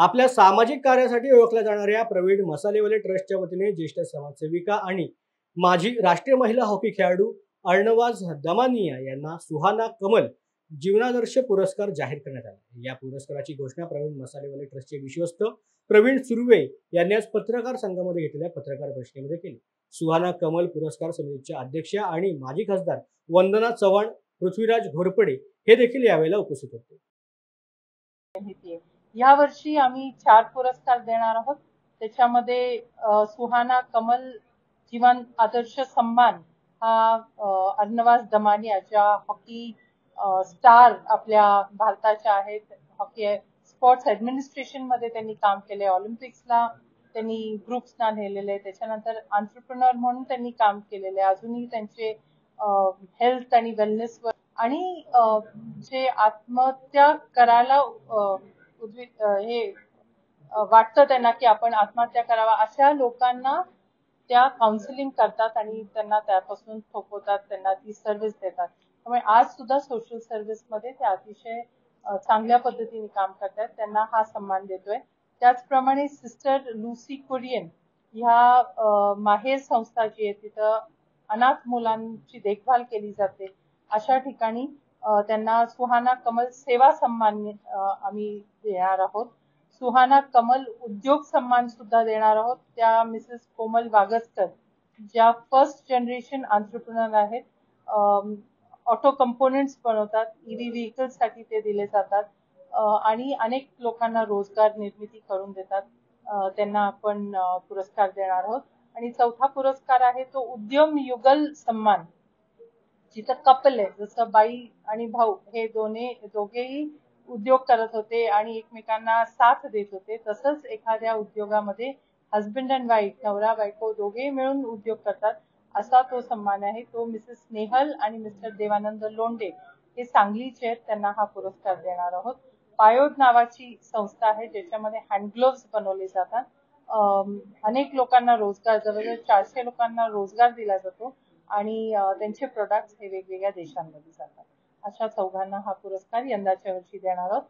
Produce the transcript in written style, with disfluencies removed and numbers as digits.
आपल्या सामाजिक कार्यासाठी ओळखल्या जाणाऱ्या प्रवीण मसालेवाले ट्रस्टच्या वतीने ज्येष्ठ समाजसेविका आणि माजी राष्ट्रीय महिला हॉकी खेळाडू अर्णवाज दमानिया यांना सुहाना कमल जीवनादर्श पुरस्कार जाहीर करण्यात आला। या पुरस्काराची घोषणा प्रवीण मसालेवाले ट्रस्टचे विश्वस्त प्रवीण सुर्वे यांनी आज पत्रकार संघामध्ये घेतलेल्या पत्रकार परिषदेमध्ये केली। सुहाना कमल पुरस्कार समितीच्या अध्यक्षा आणि माजी खासदार वंदना चव्हाण, पृथ्वीराज घोरपडे हे देखील यावेळेला उपस्थित होते। या वर्षी आम्ही 4 पुरस्कार देणार आहोत। त्याच्यामध्ये सुहाना कमल जीवन आदर्श सन्मान हा अर्णवाज दमानिया ज्या हॉकी स्टार आपल्या भारताच्या आहेत, हॉकी स्पोर्ट्स ऍडमिनिस्ट्रेशन मध्ये त्यांनी काम केले, ऑलिम्पिक्सला त्यांनी ग्रुप्सना नेलेले, त्याच्यानंतर एंटरप्रेन्योर म्हणून त्यांनी काम केलेले, अजूनही त्यांचे हेल्थ आणि वेलनेस वर आणि जे आत्महत्या करायला हे वाटतं त्यांना की आपण आत्महत्या करावा अशा लोकांना त्या काउन्सिलिंग करतात आणि त्यांना त्यापासून थोपवतात, त्यांना ती सर्व्हिस देतात। त्यामुळे आज सुद्धा सोशल सर्व्हिस मध्ये ते अतिशय चांगल्या पद्धतीने काम करतात, त्यांना हा सन्मान देतोय। त्याचप्रमाणे सिस्टर लुसी कुरियन ह्या माहेर संस्था जी आहे तिथं अनाथ मुलांची देखभाल केली जाते, अशा ठिकाणी त्यांना सुहाना कमल सेवा सन्मान आम्ही देणार आहोत। सुहाना कमल उद्योग सन्मान सुद्धा देणार आहोत। त्या मिसेस कोमल वागस्कर ज्या फर्स्ट जनरेशन एंटरप्रेन्योर आहेत, ऑटो कंपोनेंट्स बनवतात, ईव्ही व्हेकल्स साठी ते दिले जातात आणि अनेक लोकांना रोजगार निर्मिती करून देतात, त्यांना आपण पुरस्कार देणार आहोत। आणि चौथा पुरस्कार आहे तो उद्यम युगल सन्मान, जिथं कपल आहे, जसं बाई आणि भाऊ हे दोघेही उद्योग करत होते आणि एकमेकांना साथ देत होते, तसंच एखाद्या उद्योगामध्ये हस्बंड अँड वाईफ, नवरा बायको दोघेही मिळून उद्योग करतात, असा तो सन्मान आहे। तो मिसेस स्नेहल आणि मिस्टर देवानंद लोंढे हे सांगलीचे आहेत, त्यांना हा पुरस्कार देणार आहोत। पायोड नावाची संस्था आहे ज्याच्यामध्ये हँड ग्लोव्स बनवले जातात, अनेक लोकांना रोजगार, जवळजवळ 400 लोकांना रोजगार दिला जातो आणि त्यांचे प्रोडक्ट्स हे वेगवेगळ्या देशांमध्ये जातात। अशा चौघांना हा पुरस्कार यंदाच्या वर्षी देणार आहोत।